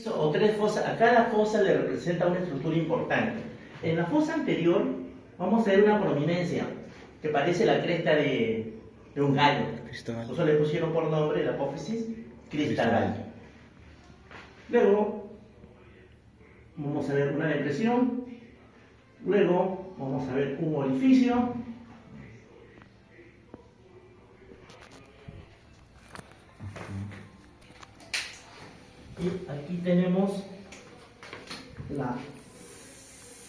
O tres fosas, a cada fosa le representa una estructura importante. En la fosa anterior vamos a ver una prominencia que parece la cresta de un gallo. Por eso le pusieron por nombre la apófisis cristal. Luego vamos a ver una depresión. Luego vamos a ver un orificio. Y aquí tenemos la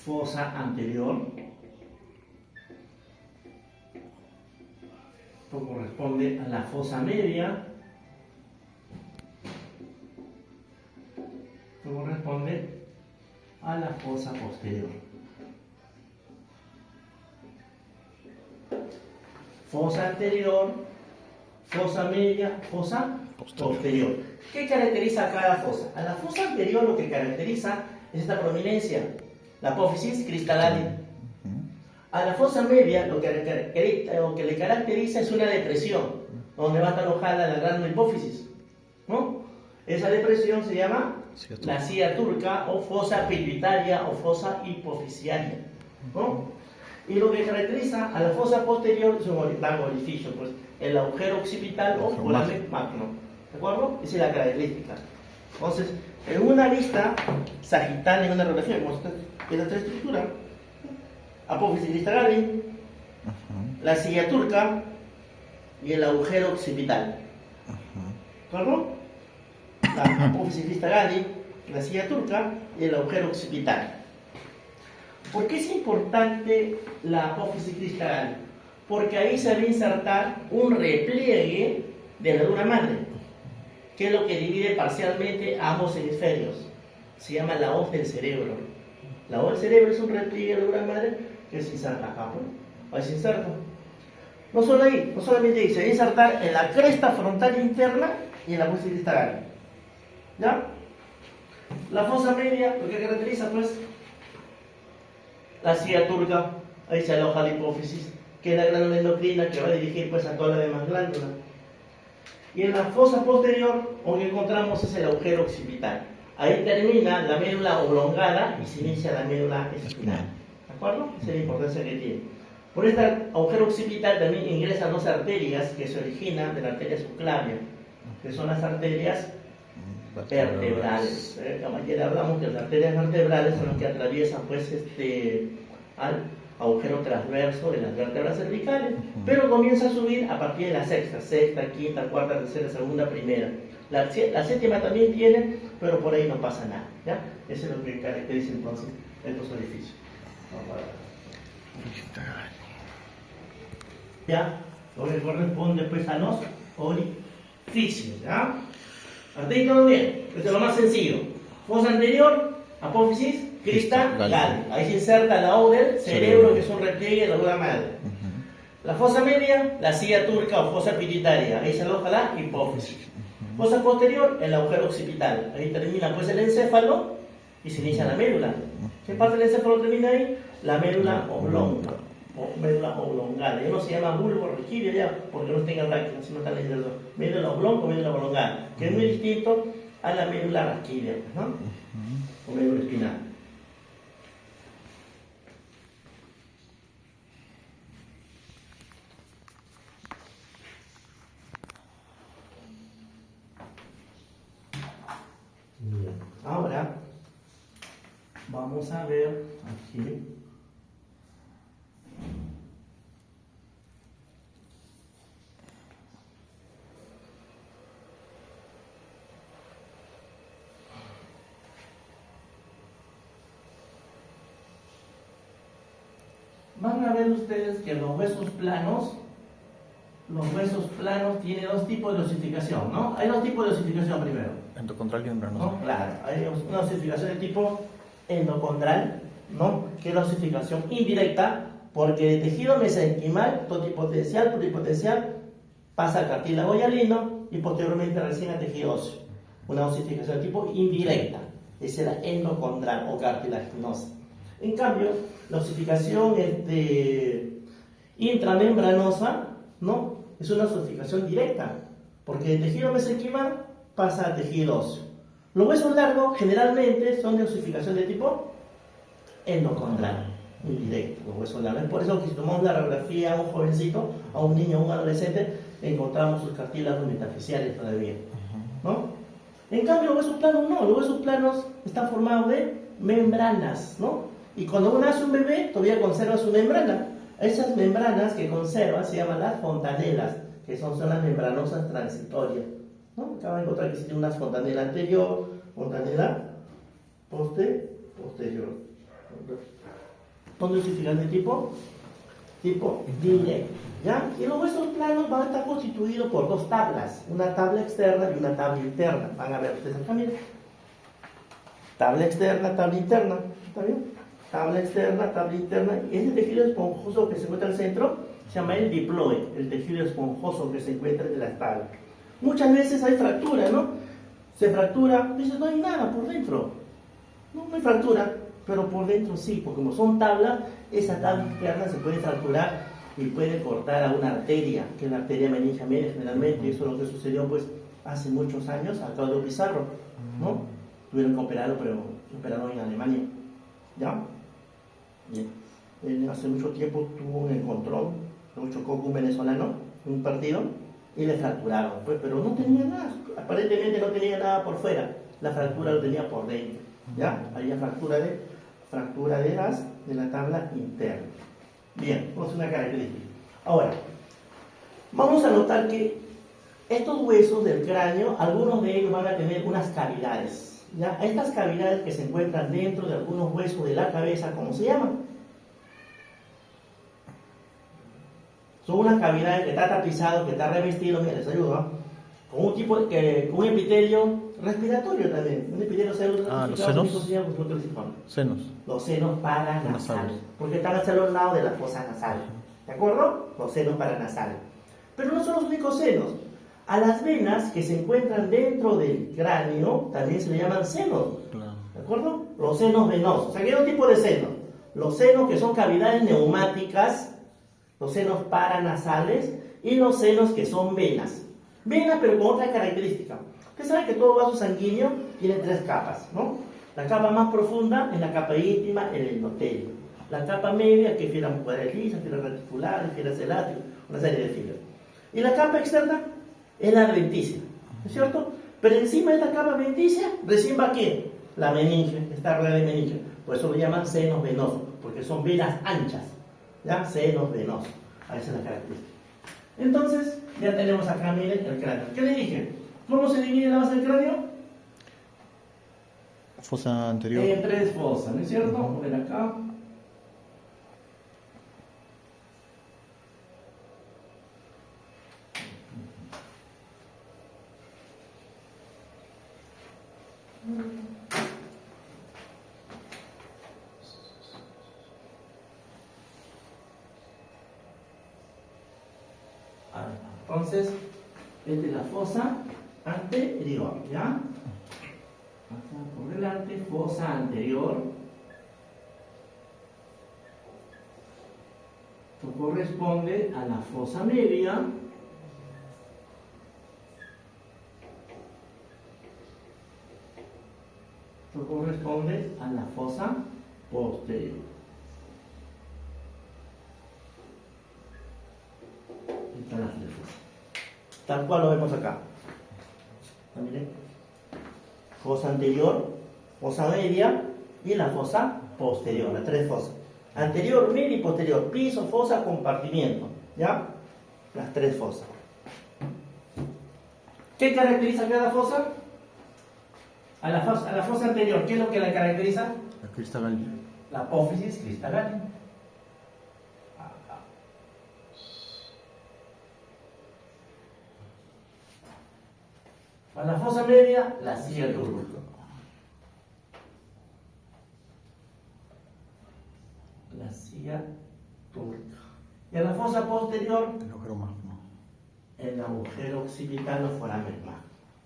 fosa anterior. Esto corresponde a la fosa media. Esto corresponde a la fosa posterior. Fosa anterior, fosa media, fosa posterior. ¿Qué caracteriza a cada fosa? A la fosa anterior lo que caracteriza es esta prominencia, la apófisis cristalina. A la fosa media lo que le caracteriza es una depresión, donde va a estar alojada la gran hipófisis, ¿no? Esa depresión se llama la silla turca o fosa pituitaria o fosa hipofisiaria, ¿no? Y lo que caracteriza a la fosa posterior es un orificio, pues el agujero occipital o foramen magno, ¿de acuerdo? Esa es la característica. Entonces, en una vista sagital, en una radiografía, como esta estructura, apófisis cristalina, la silla turca y el agujero occipital, ¿de acuerdo? La apófisis cristalina, la silla turca y el agujero occipital. ¿Por qué es importante la apófisis cristalina? Porque ahí se va a insertar un repliegue de la dura madre, que es lo que divide parcialmente ambos hemisferios. Se llama la hoz del cerebro. La hoz del cerebro es un repliegue de la dura madre que se inserta acá, ¿no? Ahí se inserta. No solo ahí, no solamente ahí, se va a insertar en la cresta frontal interna y en la apófisis cristalina. ¿Ya? La fosa media, lo que caracteriza, pues, la silla turca, ahí se aloja la hipófisis, que es la glándula endocrina que va a dirigir pues a todas las demás glándulas. Y en la fosa posterior, lo que encontramos es el agujero occipital. Ahí termina la médula oblongada y se inicia la médula espinal. ¿De acuerdo? Esa es la importancia que tiene. Por este agujero occipital también ingresan dos arterias que se originan de la arteria subclavia, que son las arterias vertebrales. Ayer hablamos que las arterias vertebrales son las que atraviesan pues al agujero transverso de las vértebras cervicales, pero comienza a subir a partir de la sexta, quinta, cuarta, tercera, segunda, primera. La séptima también tiene, pero por ahí no pasa nada, ¿ya? Eso es lo que caracteriza entonces estos orificios. Ya, lo que corresponde pues a los orificios, ¿ya? Hasta ahí todo bien, esto es lo más sencillo. Fosa anterior, apófisis cristalina. Ahí se inserta la hoz del cerebro, que es un repliegue de la dura madre. La fosa media, la silla turca o fosa pituitaria. Ahí se aloja la hipófisis. Fosa posterior, el agujero occipital. Ahí termina pues el encéfalo y se inicia la médula. ¿Qué parte del encéfalo termina ahí? La médula oblonga o médula oblongada. Ya no se llama bulbo rigidio ya, porque no tenga brácteas, sino está leyendo médula oblonga o médula oblongada, que es muy distinto a la médula raquídea, ¿no? O médula espinal. Bien. Ahora vamos a ver aquí van a ver ustedes que los huesos planos tienen dos tipos de osificación, ¿no? Hay dos tipos de osificación primero. Endocondral y membranosa. ¿No? Claro, hay una osificación de tipo endocondral, ¿no? Que es la osificación indirecta, porque de tejido mesenquimal, totipotencial, pluripotencial, pasa al cartílago hialino y posteriormente recién al tejido óseo. Una osificación de tipo indirecta, esa es la endocondral o cartilaginosa. En cambio, la osificación intramembranosa, ¿no? Es una osificación directa, porque el tejido mesenquimal pasa al tejido óseo. Los huesos largos generalmente son de osificación de tipo endocondral, indirecto, los huesos largos. Es por eso que si tomamos la radiografía a un jovencito, a un niño, a un adolescente, encontramos sus cartílagos metafisiales todavía, ¿no? En cambio, los huesos planos no, los huesos planos están formados de membranas, ¿no? Y cuando uno nace un bebé, todavía conserva su membrana. Esas membranas que conserva se llaman las fontanelas, que son las membranosas transitorias, ¿no? Acabo de encontrar que existe una fontanela anterior, fontanela posterior. ¿Dónde se de tipo? Tipo directo, ¿ya? Y los huesos planos van a estar constituidos por dos tablas, una tabla externa y una tabla interna. Van a ver ustedes acá, miren. Tabla externa, tabla interna, ¿está bien? Tabla externa, tabla interna. Y ese tejido esponjoso que se encuentra al centro se llama el diploide, el tejido esponjoso que se encuentra entre las tablas. Muchas veces hay fractura, ¿no? Se fractura, dice, no hay nada por dentro. No hay fractura, pero por dentro sí, porque como son tablas, esa tabla interna se puede fracturar y puede cortar a una arteria, que es la arteria meningia media generalmente, y eso es lo que sucedió pues hace muchos años a Claudio Pizarro, ¿no? Tuvieron que operarlo, pero lo operaron en Alemania, ¿ya? Bien. Él hace mucho tiempo tuvo un encontrón, lo chocó con un venezolano en un partido y le fracturaron, pues, pero no tenía nada, aparentemente no tenía nada por fuera, la fractura lo tenía por dentro, ¿ya? Había fractura de la tabla interna. Bien, vamos a una característica. Ahora, vamos a notar que estos huesos del cráneo, algunos de ellos van a tener unas cavidades, ¿ya? Estas cavidades que se encuentran dentro de algunos huesos de la cabeza, ¿cómo se llaman? Son unas cavidades que está tapizado, que está revestido, mira, les ayuda, con un tipo con un epitelio respiratorio también, un epitelio celular. ¿Los senos? Senos. Los senos paranasales, porque están hacia los lados de la fosa nasal, ¿de acuerdo? Los senos paranasales. Pero no son los únicos senos. A las venas que se encuentran dentro del cráneo también se le llaman senos, ¿de acuerdo? Los senos venosos. O sea, que hay dos tipos de senos. Los senos que son cavidades neumáticas, los senos paranasales, y los senos que son venas. Venas, pero con otra característica. Usted sabe que todo vaso sanguíneo tiene tres capas, ¿no? La capa más profunda es la capa íntima, el endotelio. La capa media, que es fibra muscular lisa, fibra reticular, fibra elástico, una serie de fibras. Y la capa externa es la adventicia, ¿no es cierto? Pero encima de esta capa adventicia, recién va ¿quién? La meninge, esta red de meninge. Por eso lo llaman senos venosos, porque son venas anchas, ¿ya? Senos venosos. Esa es la característica. Entonces, ya tenemos acá, miren, el cráneo. ¿Qué le dije? ¿Cómo se divide la base del cráneo? Fosa anterior. En tres fosas, ¿no es cierto? Vamos a ver acá. Entonces, esta es la fosa anterior, ¿ya? Por delante, fosa anterior. Esto corresponde a la fosa media. Esto corresponde a la fosa posterior. Están las tres fosas. Tal cual lo vemos acá. Miren. Fosa anterior, fosa media y la fosa posterior, las tres fosas. Anterior, media y posterior. Piso, fosa, compartimiento. ¿Ya? Las tres fosas. ¿Qué caracteriza cada fosa? A la fosa anterior, ¿qué es lo que la caracteriza? La crista Galli. La apófisis crista Galli. A la fosa media, la silla turca. La silla turca. Y a la fosa posterior, El agujero magno. el agujero occipital o foramen magno.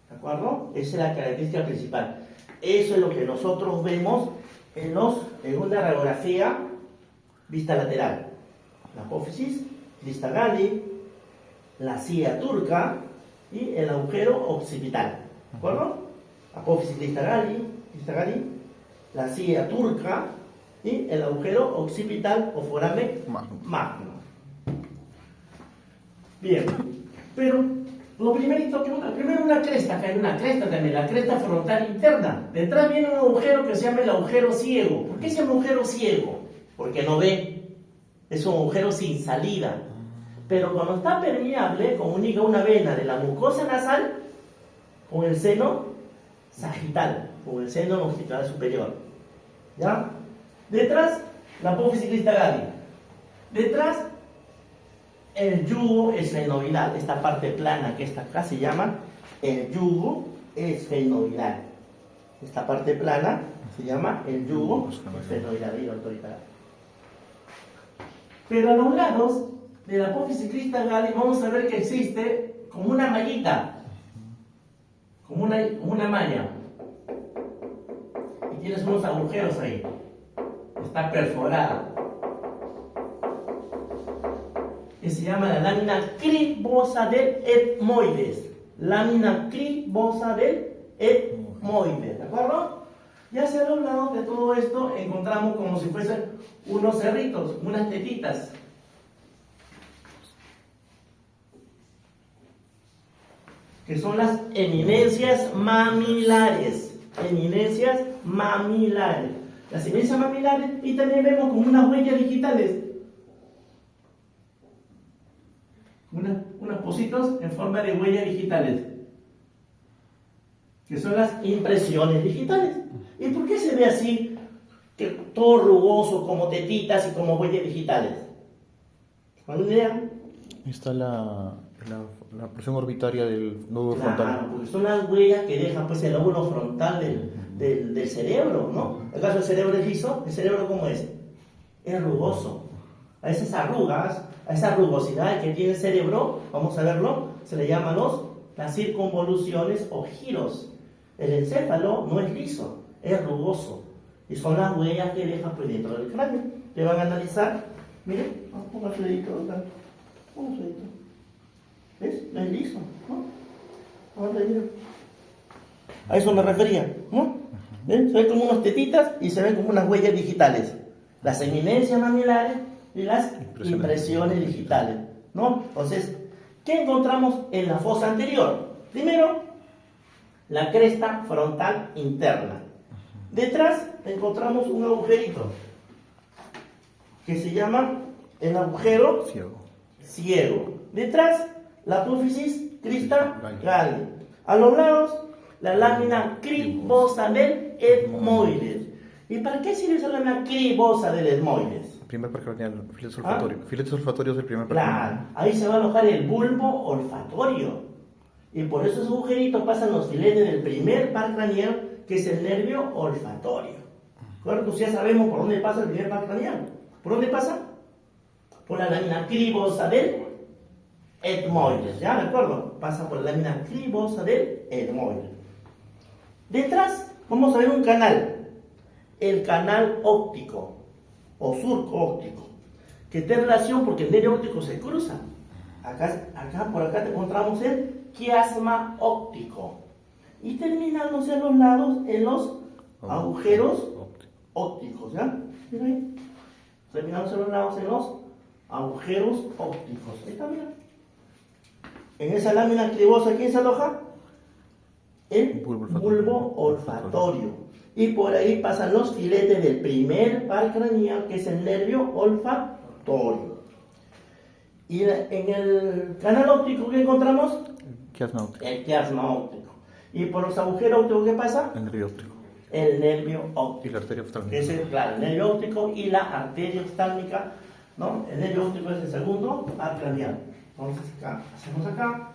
¿De acuerdo? Esa es la característica principal. Eso es lo que nosotros vemos en una radiografía vista lateral. La apófisis, crista Galli, la silla turca y el agujero occipital. ¿De acuerdo? apófisis Crista-Galli, la silla turca y el agujero occipital o foramen magno. Bien, pero lo primerito, primero una cresta, que hay una cresta también, la cresta frontal interna. Detrás viene un agujero que se llama el agujero ciego. ¿Por qué se llama agujero ciego? Porque no ve, es un agujero sin salida. Pero cuando está permeable, comunica una vena de la mucosa nasal con el seno sagital, con el seno longitudinal superior. ¿Ya? Detrás, la apófisis Crista-Galli. Detrás, el yugo esfenoidal, esta parte plana que está acá se llama el yugo esfenoidal. Esta parte plana se llama el yugo esfenoidal. Pero a los lados de la apófisis Crista-Galli vamos a ver que existe como una mallita, como una malla. Y tienes unos agujeros ahí. Está perforada. Que se llama la lámina cribosa del etmoides. Lámina cribosa del etmoides. ¿De acuerdo? Y hacia los lados de todo esto encontramos como si fuesen unos cerritos, unas tetitas. Que son las eminencias mamilares. Eminencias mamilares. Las eminencias mamilares, y también vemos como unas huellas digitales. Unos pocitos en forma de huellas digitales. Que son las impresiones digitales. ¿Y por qué se ve así? Que todo rugoso, como tetitas y como huellas digitales. ¿Alguna idea? Ahí está la porción orbitaria del nódulo frontal. Claro, porque son las huellas que deja pues, el lóbulo frontal del cerebro, ¿no? ¿Acaso el cerebro es liso? ¿El cerebro cómo es? Es rugoso. A esas arrugas, a esa rugosidad que tiene el cerebro, vamos a verlo, se le llaman las circunvoluciones o giros. El encéfalo no es liso, es rugoso. Y son las huellas que deja pues, dentro del cráneo. Le van a analizar. Miren, ponga su dedito acá. Ponga su dedito. ¿Ves? No es liso, ¿no? Ahora mira. A eso me refería, ¿no? ¿Ven? Se ven como unas tetitas y se ven como unas huellas digitales. Las eminencias mamilares y las impresiones digitales, ¿no? Entonces, ¿qué encontramos en la fosa anterior? Primero, la cresta frontal interna. Detrás encontramos un agujerito que se llama el agujero ciego. Detrás, la apófisis Crista-Galli. A los lados, la lámina cribosa del etmoides. ¿Y para qué sirve esa lámina cribosa del etmoides? Primer par craneal, filetes olfatorios. Filetes olfatorios del primer par Claro, ahí se va a alojar el bulbo olfatorio. Y por esos agujeritos pasan los filetes del primer par craneal, que es el nervio olfatorio. Claro, pues ya sabemos por dónde pasa el primer par craneal. ¿Por dónde pasa? Por la lámina cribosa del etmoides, ¿ya? ¿De acuerdo? Pasa por la lámina cribosa del etmoides. Detrás vamos a ver un canal, el canal óptico o surco óptico, que tiene relación porque el nervio óptico se cruza. Por acá te encontramos el quiasma óptico y terminándose a los lados en los agujeros ópticos, ¿ya? Mira ahí. Terminándose a los lados en los agujeros ópticos. Ahí está, mira. En esa lámina cribosa, ¿quién se aloja? El bulbo olfatorio. Y por ahí pasan los filetes del primer par craneal, que es el nervio olfatorio. Y en el canal óptico, ¿qué encontramos? El quiasma óptico. Y por los agujeros ópticos, ¿qué pasa? El nervio óptico. El nervio óptico. Y la arteria oftálmica. Claro, el nervio óptico y la arteria oftálmica, ¿no? El nervio óptico es el segundo par craneal. Entonces acá, hacemos acá.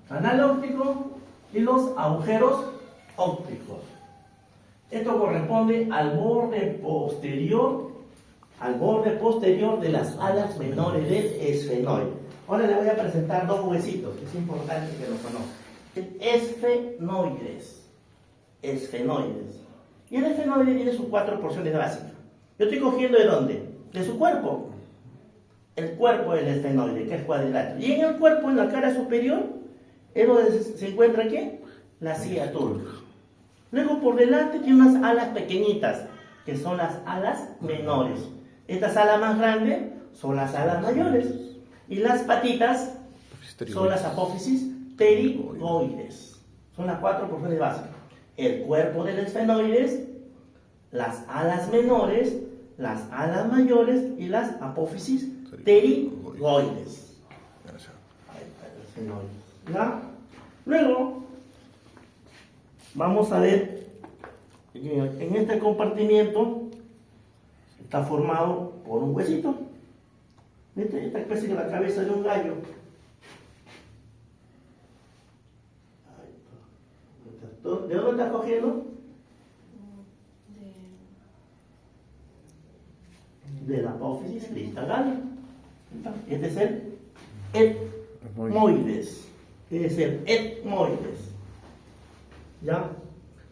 Canal óptico y los agujeros ópticos. Esto corresponde al borde posterior de las alas menores del esfenoide. Ahora le voy a presentar dos huesitos, que es importante que lo conozcan. Esfenoides. Y el esfenoide tiene sus 4 porciones básicas. Yo estoy cogiendo ¿de dónde? De su cuerpo. el cuerpo del esfenoide, que es cuadrilátero. Y en el cuerpo, en la cara superior, es donde se encuentra ¿qué? La cía turca. Luego por delante tiene unas alas pequeñitas, que son las alas menores. Estas alas más grandes son las alas mayores. Y las patitas son las apófisis pterigoides. Son las 4 porciones básicas. El cuerpo del esfenoides, las alas menores, las alas mayores y las apófisis pterigoides. Ahí está el esfenoide. ¿Ya? Luego, vamos a ver que en este compartimiento está formado por un huesito. ¿Viste? Esta especie de la cabeza de un gallo. ¿De dónde estás cogiendo? De la apófisis cristalaria. Este es el etmoides. Este es el etmoides. ¿Ya?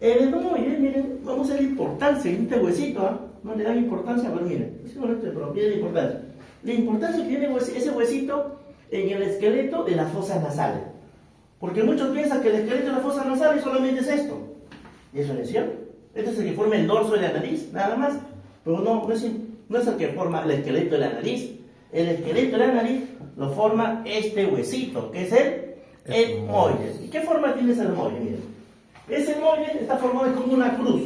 El etmoides, miren, vamos a ver la importancia en este huesito, ¿eh? No le dan importancia, pero miren, pero miren la importancia. La importancia que tiene ese huesito en el esqueleto de las fosas nasales. Porque muchos piensan que el esqueleto de las fosas nasales solamente es esto. Y eso no es cierto. Este es el que forma el dorso de la nariz, nada más. Pero no es el que forma el esqueleto de la nariz. El esqueleto de la nariz lo forma este huesito, que es el etmoides. ¿Y qué forma tiene ese etmoides? Miren. Ese etmoides está formado como una cruz.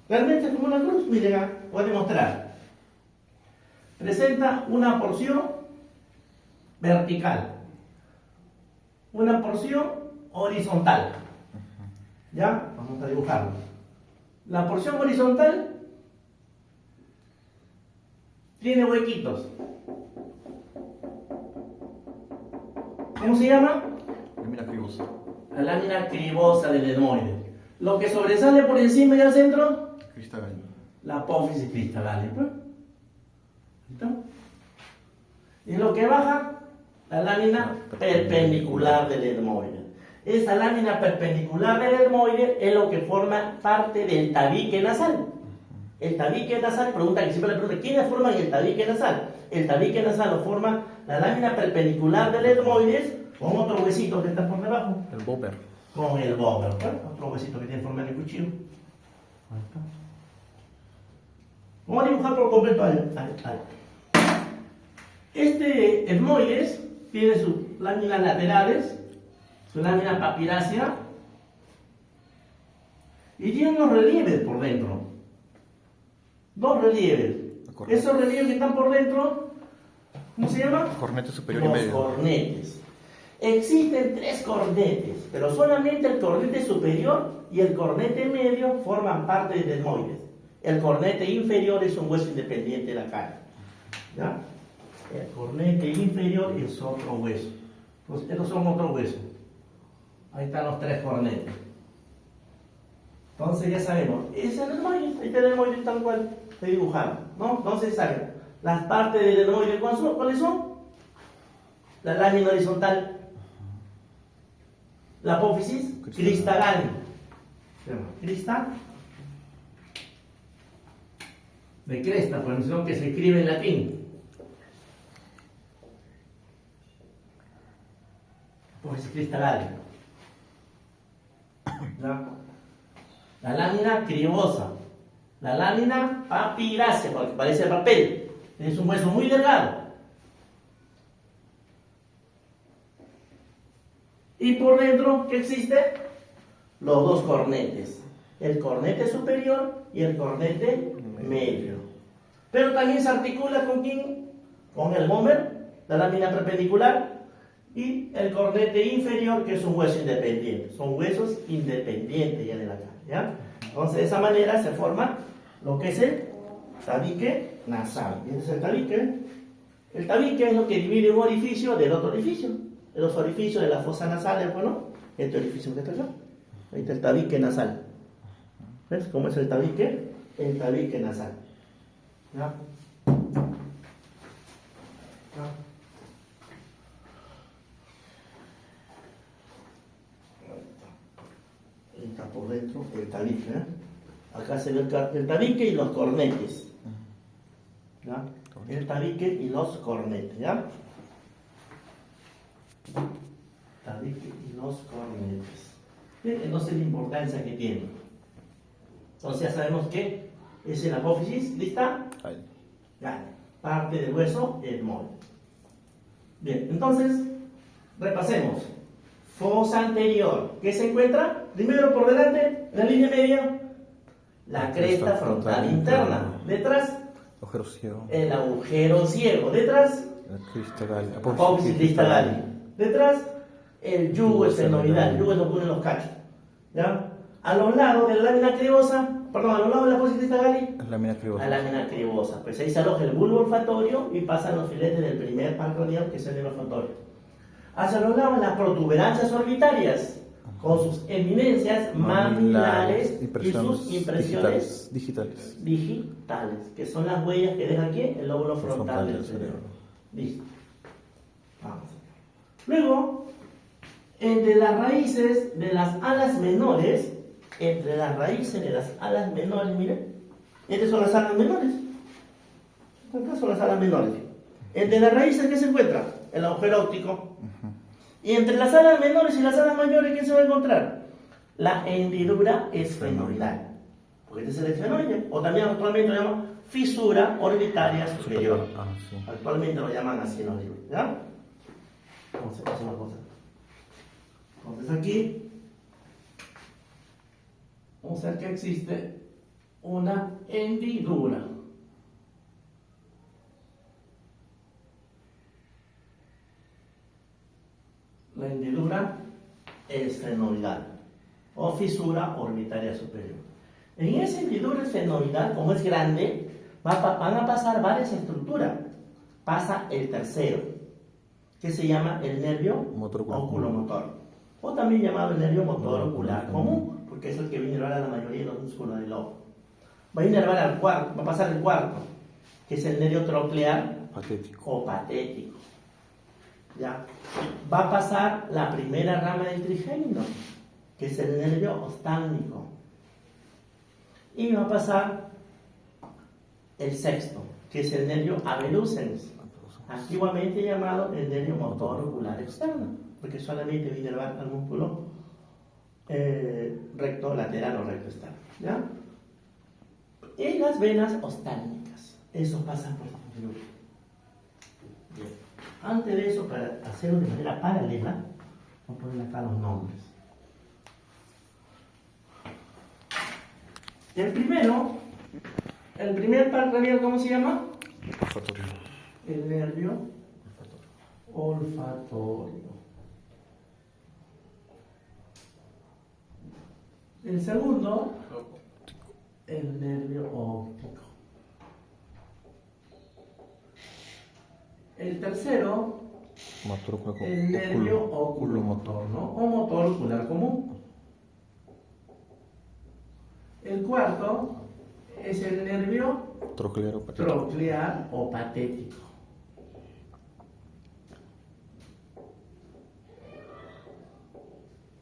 Realmente es como una cruz. Miren, voy a demostrar. Presenta una porción vertical, una porción horizontal. ¿Ya? Vamos a dibujarlo. La porción horizontal tiene huequitos. ¿Cómo se llama? Lámina cribosa. La lámina cribosa del etmoide. Lo que sobresale por encima y al centro, Cristalaria. la apófisis cristalaria. ¿Listo? Y lo que baja, la lámina perpendicular del etmoide. Esa lámina perpendicular del etmoide es lo que forma parte del tabique nasal. El tabique nasal, pregunta que siempre le pregunto, ¿quiénes forman el tabique nasal? El tabique nasal lo forma la lámina perpendicular del etmoides con otro huesito que está por debajo. El bóper. Con el bóper, ¿no? Otro huesito que tiene forma de cuchillo. Ahí está. Vamos a dibujar por completo ahí. Este etmoides tiene sus láminas laterales, su lámina papirácea, y tiene unos relieves por dentro. Dos relieves. Esos relieves que están por dentro, ¿cómo se llama? Cornete superior y Los medio. cornetes. Existen 3 cornetes, pero solamente el cornete superior y el cornete medio forman parte del etmoides. El cornete inferior es un hueso independiente de la cara. ¿Ya? El cornete inferior es otro hueso. Pues estos son otros huesos. Ahí están los 3 cornetes. Entonces ya sabemos, ese es el etmoides, ahí está el etmoides tal cual se dibujado, ¿no? Entonces saben, las partes del etmoides, ¿cuáles son? La lámina horizontal, la apófisis cristalaria, crista, de cresta, por ejemplo, que se escribe en latín. Apófisis cristalaria. ¿Ya? La lámina cribosa, la lámina papirácea, porque parece papel, es un hueso muy delgado. Y por dentro, ¿qué existe? Los 2 cornetes, el cornete superior y el cornete medio. Pero también se articula con quién? Con el mómer, la lámina perpendicular, y el cornete inferior, que es un hueso independiente. Son huesos independientes ya de la cara, ¿ya? Entonces, de esa manera se forma lo que es el tabique nasal. ¿Y ese es el tabique? El tabique es lo que divide un orificio del otro orificio. De los orificios de las fosas nasales, bueno, este orificio que está acá. Ahí está el tabique nasal. ¿Ves cómo es el tabique? El tabique nasal. ¿Ya? Ahí está por dentro el tabique, ¿eh? Acá se ve el tabique y los cornetes. ¿Ya? el tabique y los cornetes, ¿ya? Tabique y los cornetes. Bien, entonces la importancia que tiene. Entonces ya sabemos que es la apófisis, ¿lista? Ahí. Ya, parte del hueso etmoide. Bien, entonces, repasemos. Fosa anterior, ¿qué se encuentra? Primero por delante, en la línea media, la cresta frontal interna. Detrás, Agujero ciego. el agujero ciego. Detrás, La crista gali. apófisis crista gali. Detrás, el yugo estenoidal. El yugo es lo que une los cachos. ¿Ya? A los lados de la lámina cribosa, perdón, a los lados de la apófisis crista gali, Lámina cribosa. la lámina cribosa. Pues ahí se aloja el bulbo olfatorio y pasan los filetes del primer par craneal, que es el nervio olfatorio. Hacia los lados las protuberancias orbitarias, con sus eminencias mamilares y sus impresiones digitales. digitales, que son las huellas que deja aquí el lóbulo frontal del cerebro. Listo. Vamos. Luego, entre las raíces de las alas menores, miren, estas son las alas menores. Acá son las alas menores. Entre las raíces, ¿qué se encuentra? El agujero óptico. Y entre las alas menores y las alas mayores, ¿qué se va a encontrar? La hendidura esfenoidal. Porque este es el esfenoide. O también actualmente lo llaman fisura orbitaria superior. Sí. Actualmente lo llaman así en los libros. ¿Ya? Vamos a hacer una cosa. Entonces aquí vamos a ver que existe una hendidura. La hendidura esfenoidal o fisura orbitaria superior. En esa hendidura esfenoidal, como es grande, van a pasar varias estructuras. Pasa el tercero, que se llama el nervio oculomotor, o también llamado el nervio motor ocular común, porque es el que va a inervar a la mayoría de los músculos del ojo. Va a inervar al cuarto, va a pasar el cuarto, que es el nervio troclear o patético. ¿Ya? Va a pasar la primera rama del trigémino, que es el nervio oftálmico. Y va a pasar el sexto, que es el nervio abducens, antiguamente llamado el nervio motor ocular externo, porque solamente va a inervar al músculo recto lateral o recto externo. ¿Ya? Y las venas oftálmicas, eso pasa por el grupo. Bien. Antes de eso, para hacerlo de manera paralela, vamos a poner acá los nombres. El primer par craneal, ¿cómo se llama? Olfatorio. El nervio olfatorio. El segundo, el nervio óptico. El tercero, el nervio oculomotor, ¿no? O motor ocular común. El cuarto es el nervio troclear o patético.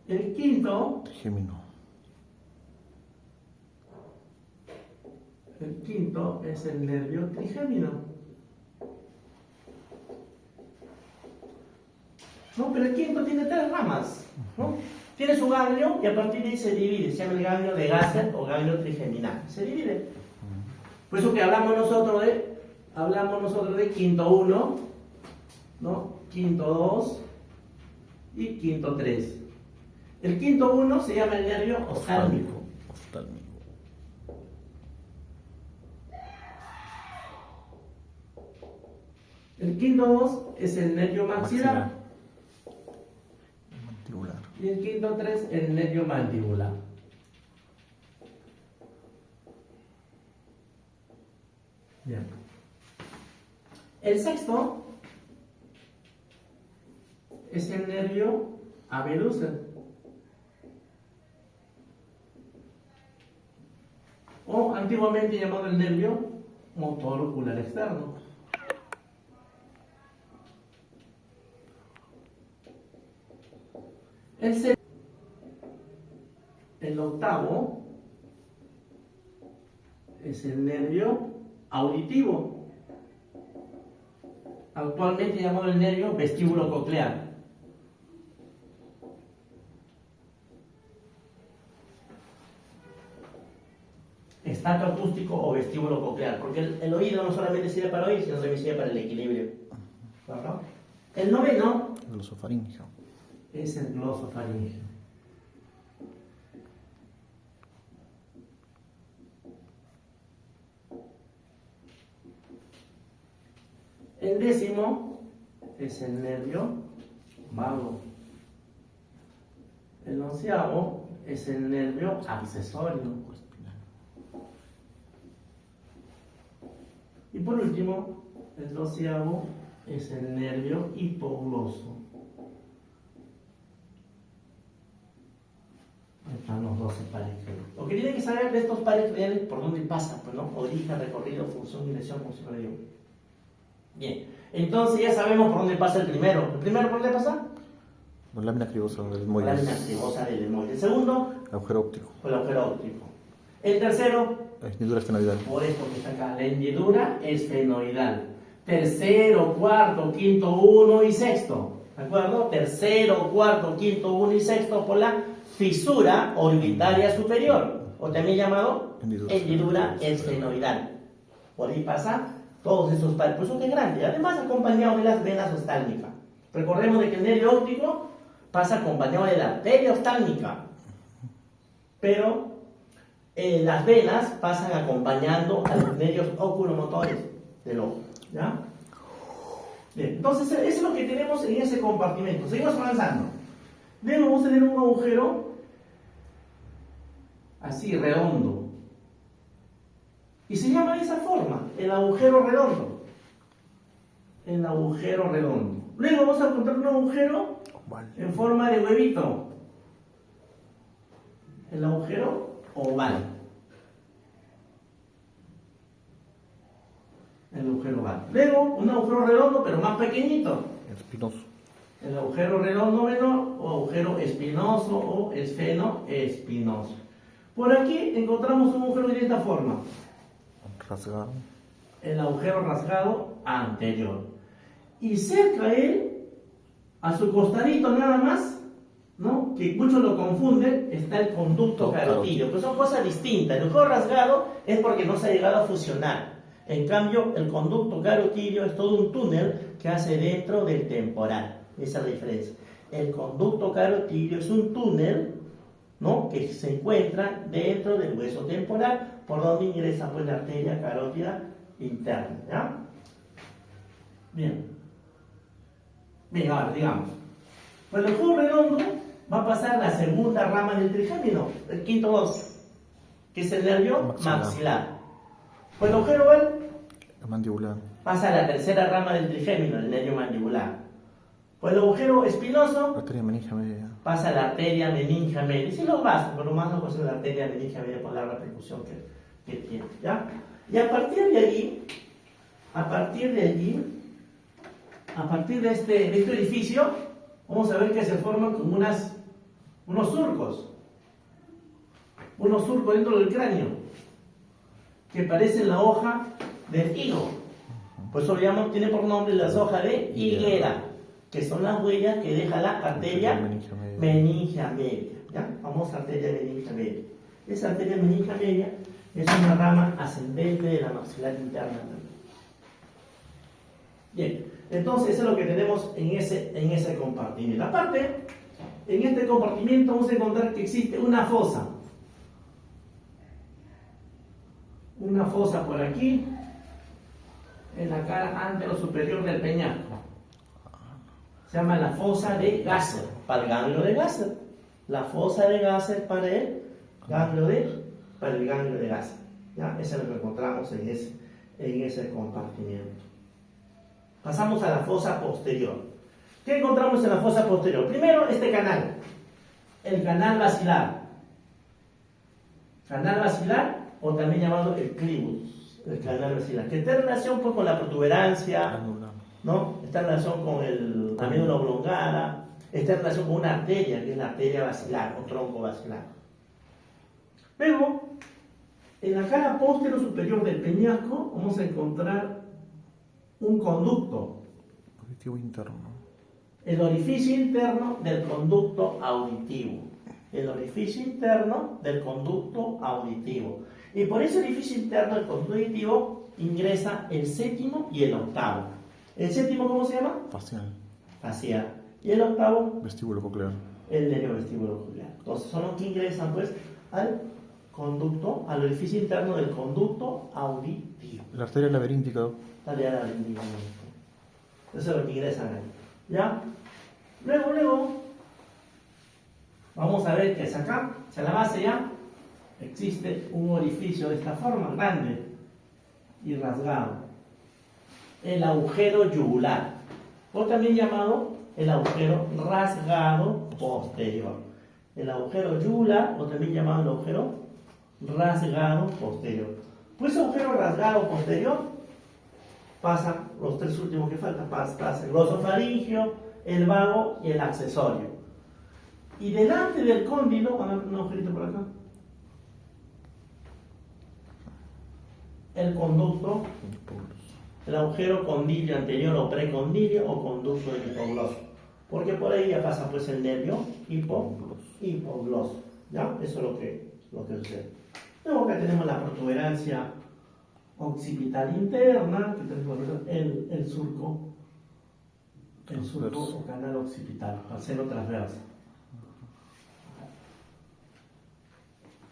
El quinto, es el nervio trigémino. ¿No? Pero el quinto tiene 3 ramas, ¿no? Tiene su ganglio y a partir de ahí se divide, se llama el ganglio de Gasser o ganglio trigeminal. Se divide. Por eso que hablamos nosotros de quinto 1, ¿no? Quinto 2 y quinto 3. El quinto 1 se llama el nervio oftálmico. El quinto 2 es el nervio maxilar. Y el quinto 3, el nervio mandibular. Bien. El sexto es el nervio abducens, o antiguamente llamado el nervio motor ocular externo. El octavo es el nervio auditivo, actualmente llamado el nervio vestíbulo coclear. Estato acústico o vestíbulo coclear, porque el oído no solamente sirve para oír, sino también sirve para el equilibrio. ¿Verdad? El noveno Glosofaringeo. es el glosofaringeo. El décimo es el nervio vago. El onceavo es el nervio accesorio. Y por último, el doceavo es el nervio hipogloso. Ahí están los 12 pares craniales. Lo que tienen que saber de estos pares craniales, por dónde pasan, pues, ¿no? Origen, recorrido, función, dirección, como siempre digo. Bien, entonces ya sabemos por dónde pasa el primero. ¿El primero por dónde pasa? La lámina cribosa del La etmoides. lámina cribosa del etmoide. El segundo, Agujero óptico. el agujero óptico. El tercero, Hendidura estenoidal. por esto que está acá, la hendidura esfenoidal. Tercero, cuarto, quinto, uno y sexto. ¿De acuerdo? Tercero, cuarto, quinto, uno y sexto por la fisura orbitaria superior, o también llamado hendidura esfenoidal. Por ahí pasa todos esos pares. Pues son que grandes. Además, acompañado de las venas oftálmicas. Recordemos de que el nervio óptico pasa acompañado de la arteria oftálmica. Pero las venas pasan acompañando a los nervios oculomotores del ojo. ¿Ya? Bien, entonces eso es lo que tenemos en ese compartimento. Seguimos avanzando. Luego vamos a tener un agujero así, redondo. Y se llama de esa forma, el agujero redondo. El agujero redondo. Luego vamos a encontrar un agujero en forma de huevito. El agujero oval. El agujero oval. Luego, un agujero redondo, pero más pequeñito. Espinoso. El agujero redondo menor, o agujero espinoso, o esfenoespinoso. Por aquí encontramos un agujero de esta forma. Rasgado. El agujero rasgado anterior. Y cerca a él, a su costadito nada más, ¿no? Que muchos lo confunden, está el conducto carotídeo, pero son cosas distintas. El agujero rasgado es porque no se ha llegado a fusionar. En cambio, el conducto carotídeo es todo un túnel que hace dentro del temporal. Esa es la diferencia. El conducto carotídeo es un túnel, ¿no? Que se encuentra dentro del hueso temporal, por donde ingresa pues, la arteria carótida interna. ¿Ya? Bien. Bien, ahora digamos. Pues el agujero redondo va a pasar la segunda rama del trigémino, el quinto oso, que es el nervio maxilar. Pues el agujero oval Mandibular. pasa a la tercera rama del trigémino, el nervio mandibular. Pues el agujero espinoso Arteria meningia media. pasa a la arteria meningia media. Sí, lo básico, pero lo más no es la arteria meningia media por la repercusión que tiene. ¿Ya? Y a partir de este edificio, vamos a ver que se forman como unos surcos. Unos surcos dentro del cráneo, que parecen la hoja del higo. Por eso tiene por nombre las hojas de higuera, que son las huellas que deja la arteria meningia media. ¿Ya? Famosa arteria meningia media. Esa arteria meningia media es una rama ascendente de la maxilar interna. Bien, entonces eso es lo que tenemos en ese compartimiento. Aparte, en este compartimiento vamos a encontrar que existe una fosa. Una fosa por aquí, en la cara antero superior del peñasco. Se llama la fosa de Gasser, para el ganglio de Gasser. La fosa de Gasser para el ganglio de Gasser. ¿Ya? Eso es lo que encontramos en ese compartimiento. Pasamos a la fosa posterior. ¿Qué encontramos en la fosa posterior? Primero, este canal, el canal basilar. Canal basilar, o también llamado el clivus, el canal basilar, que está en relación pues, con la protuberancia, ¿no? Está en relación con la médula oblongada, está en relación con una arteria, que es la arteria basilar, o tronco basilar. Luego, en la cara posterior superior del peñasco, vamos a encontrar un conducto. Auditivo interno. El orificio interno del conducto auditivo. El orificio interno del conducto auditivo. Y por ese orificio interno del conducto auditivo ingresa el séptimo y el octavo. ¿El séptimo cómo se llama? Facial. Facial. ¿Y el octavo? Vestíbulo coclear. El nerviovestíbulo coclear. Entonces son los que ingresan pues al conducto, al orificio interno del conducto auditivo. La arteria laberíntica. La laberíntica. Eso es lo que ingresan ahí. ¿Ya? Luego, vamos a ver que es acá, hacia la base ya, existe un orificio de esta forma, grande y rasgado. El agujero yugular, o también llamado el agujero rasgado posterior. El agujero yugular, o también llamado el agujero rasgado posterior. Pues ese agujero rasgado posterior pasa los tres últimos que faltan, pasa el glosofaringio, el vago y el accesorio. Y delante del cóndilo, a ver, un agujerito por acá, el conducto, el agujero condilio anterior o precondilio o conducto del hipogloso, porque por ahí ya pasa pues el nervio hipogloso. ¿Ya? Eso es lo que sucede. Luego acá tenemos la protuberancia occipital interna, que tenemos el surco o canal occipital, al seno transverso.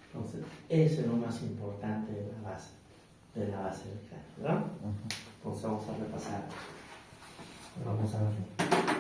Entonces, eso es lo más importante de la base del cráneo, ¿verdad? Entonces vamos a repasar. Vamos a ver.